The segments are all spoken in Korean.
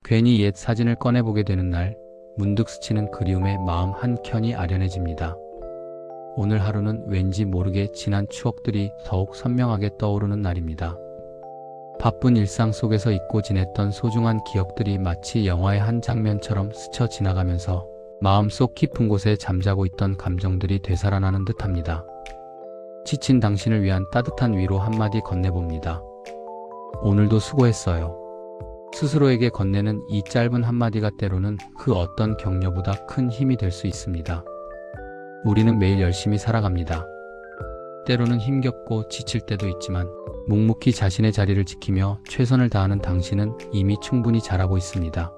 괜히 옛 사진을 꺼내보게 되는 날, 문득 스치는 그리움에 마음 한켠이 아련해집니다. 오늘 하루는 왠지 모르게 지난 추억들이 더욱 선명하게 떠오르는 날입니다. 바쁜 일상 속에서 잊고 지냈던 소중한 기억들이 마치 영화의 한 장면처럼 스쳐 지나가면서 마음속 깊은 곳에 잠자고 있던 감정들이 되살아나는 듯합니다. 지친 당신을 위한 따뜻한 위로 한마디 건네봅니다. 오늘도 수고했어요. 스스로에게 건네는 이 짧은 한마디가 때로는 그 어떤 격려보다 큰 힘이 될 수 있습니다. 우리는 매일 열심히 살아갑니다. 때로는 힘겹고 지칠 때도 있지만 묵묵히 자신의 자리를 지키며 최선을 다하는 당신은 이미 충분히 잘하고 있습니다.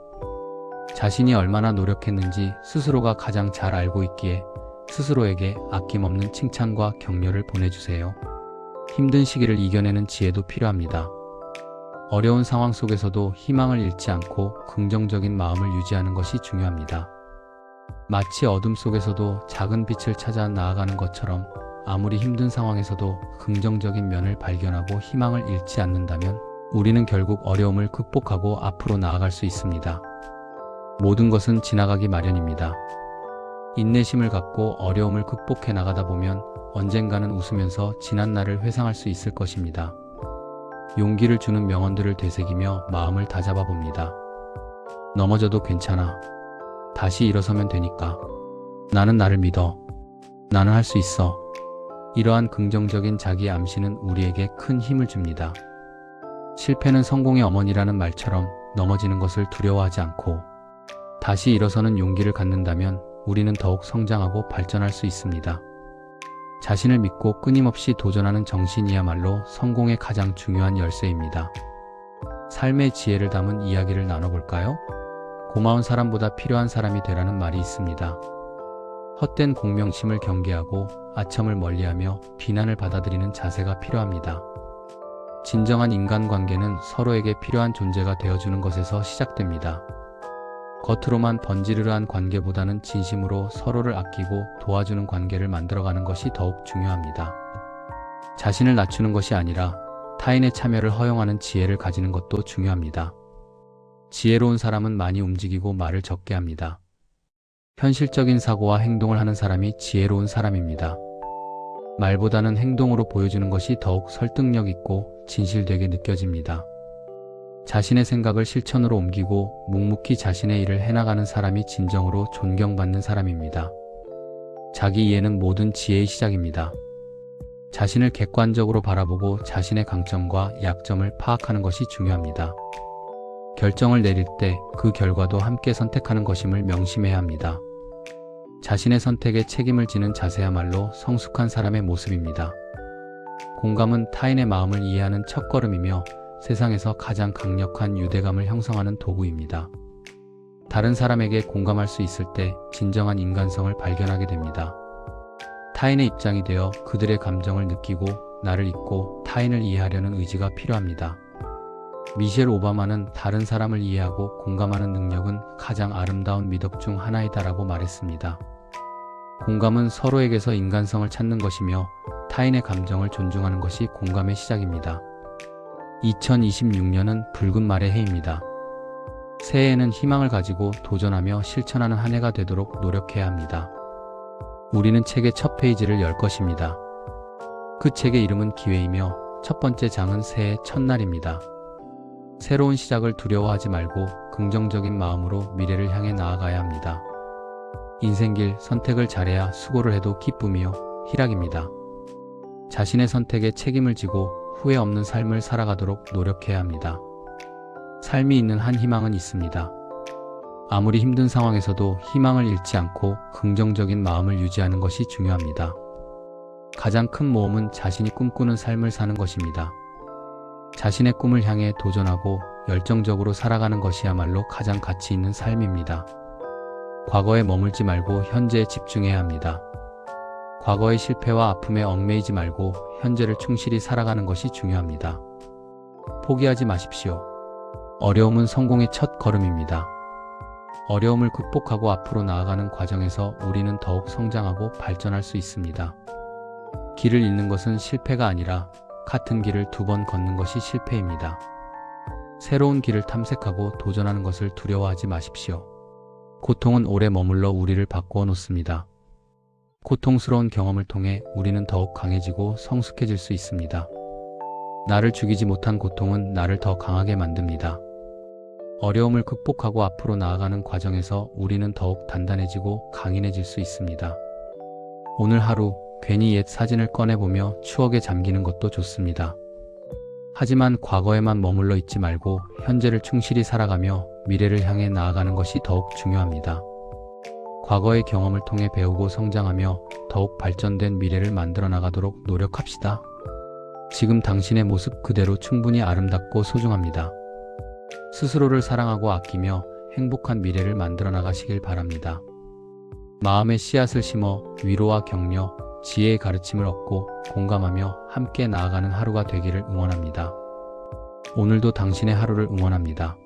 자신이 얼마나 노력했는지 스스로가 가장 잘 알고 있기에 스스로에게 아낌없는 칭찬과 격려를 보내주세요. 힘든 시기를 이겨내는 지혜도 필요합니다. 어려운 상황 속에서도 희망을 잃지 않고 긍정적인 마음을 유지하는 것이 중요합니다. 마치 어둠 속에서도 작은 빛을 찾아 나아가는 것처럼 아무리 힘든 상황에서도 긍정적인 면을 발견하고 희망을 잃지 않는다면 우리는 결국 어려움을 극복하고 앞으로 나아갈 수 있습니다. 모든 것은 지나가기 마련입니다. 인내심을 갖고 어려움을 극복해 나가다 보면 언젠가는 웃으면서 지난 날을 회상할 수 있을 것입니다. 용기를 주는 명언들을 되새기며 마음을 다잡아 봅니다. 넘어져도 괜찮아. 다시 일어서면 되니까. 나는 나를 믿어. 나는 할 수 있어. 이러한 긍정적인 자기 암시는 우리에게 큰 힘을 줍니다. 실패는 성공의 어머니라는 말처럼 넘어지는 것을 두려워하지 않고 다시 일어서는 용기를 갖는다면 우리는 더욱 성장하고 발전할 수 있습니다. 자신을 믿고 끊임없이 도전하는 정신이야말로 성공의 가장 중요한 열쇠입니다. 삶의 지혜를 담은 이야기를 나눠볼까요? 고마운 사람보다 필요한 사람이 되라는 말이 있습니다. 헛된 공명심을 경계하고 아첨을 멀리하며 비난을 받아들이는 자세가 필요합니다. 진정한 인간관계는 서로에게 필요한 존재가 되어주는 것에서 시작됩니다. 겉으로만 번지르르한 관계보다는 진심으로 서로를 아끼고 도와주는 관계를 만들어가는 것이 더욱 중요합니다. 자신을 낮추는 것이 아니라 타인의 참여를 허용하는 지혜를 가지는 것도 중요합니다. 지혜로운 사람은 많이 움직이고 말을 적게 합니다. 현실적인 사고와 행동을 하는 사람이 지혜로운 사람입니다. 말보다는 행동으로 보여주는 것이 더욱 설득력 있고 진실되게 느껴집니다. 자신의 생각을 실천으로 옮기고 묵묵히 자신의 일을 해나가는 사람이 진정으로 존경받는 사람입니다. 자기 이해는 모든 지혜의 시작입니다. 자신을 객관적으로 바라보고 자신의 강점과 약점을 파악하는 것이 중요합니다. 결정을 내릴 때 그 결과도 함께 선택하는 것임을 명심해야 합니다. 자신의 선택에 책임을 지는 자세야말로 성숙한 사람의 모습입니다. 공감은 타인의 마음을 이해하는 첫걸음이며 세상에서 가장 강력한 유대감을 형성하는 도구입니다. 다른 사람에게 공감할 수 있을 때 진정한 인간성을 발견하게 됩니다. 타인의 입장이 되어 그들의 감정을 느끼고 나를 잊고 타인을 이해하려는 의지가 필요합니다. 미셸 오바마는 다른 사람을 이해하고 공감하는 능력은 가장 아름다운 미덕 중 하나이다라고 말했습니다. 공감은 서로에게서 인간성을 찾는 것이며 타인의 감정을 존중하는 것이 공감의 시작입니다. 2026년은 붉은 말의 해입니다. 새해에는 희망을 가지고 도전하며 실천하는 한 해가 되도록 노력해야 합니다. 우리는 책의 첫 페이지를 열 것입니다. 그 책의 이름은 기회이며 첫 번째 장은 새해 첫날입니다. 새로운 시작을 두려워하지 말고 긍정적인 마음으로 미래를 향해 나아가야 합니다. 인생길 선택을 잘해야 수고를 해도 기쁨이요 희락입니다. 자신의 선택에 책임을 지고 후회 없는 삶을 살아가도록 노력해야 합니다. 삶이 있는 한 희망은 있습니다. 아무리 힘든 상황에서도 희망을 잃지 않고 긍정적인 마음을 유지하는 것이 중요합니다. 가장 큰 모험은 자신이 꿈꾸는 삶을 사는 것입니다. 자신의 꿈을 향해 도전하고 열정적으로 살아가는 것이야말로 가장 가치 있는 삶입니다. 과거에 머물지 말고 현재에 집중해야 합니다. 과거의 실패와 아픔에 얽매이지 말고 현재를 충실히 살아가는 것이 중요합니다. 포기하지 마십시오. 어려움은 성공의 첫 걸음입니다. 어려움을 극복하고 앞으로 나아가는 과정에서 우리는 더욱 성장하고 발전할 수 있습니다. 길을 잃는 것은 실패가 아니라 같은 길을 두 번 걷는 것이 실패입니다. 새로운 길을 탐색하고 도전하는 것을 두려워하지 마십시오. 고통은 오래 머물러 우리를 바꾸어 놓습니다. 고통스러운 경험을 통해 우리는 더욱 강해지고 성숙해질 수 있습니다. 나를 죽이지 못한 고통은 나를 더 강하게 만듭니다. 어려움을 극복하고 앞으로 나아가는 과정에서 우리는 더욱 단단해지고 강인해질 수 있습니다. 오늘 하루 괜히 옛 사진을 꺼내보며 추억에 잠기는 것도 좋습니다. 하지만 과거에만 머물러 있지 말고 현재를 충실히 살아가며 미래를 향해 나아가는 것이 더욱 중요합니다. 과거의 경험을 통해 배우고 성장하며 더욱 발전된 미래를 만들어 나가도록 노력합시다. 지금 당신의 모습 그대로 충분히 아름답고 소중합니다. 스스로를 사랑하고 아끼며 행복한 미래를 만들어 나가시길 바랍니다. 마음의 씨앗을 심어 위로와 격려, 지혜의 가르침을 얻고 공감하며 함께 나아가는 하루가 되기를 응원합니다. 오늘도 당신의 하루를 응원합니다.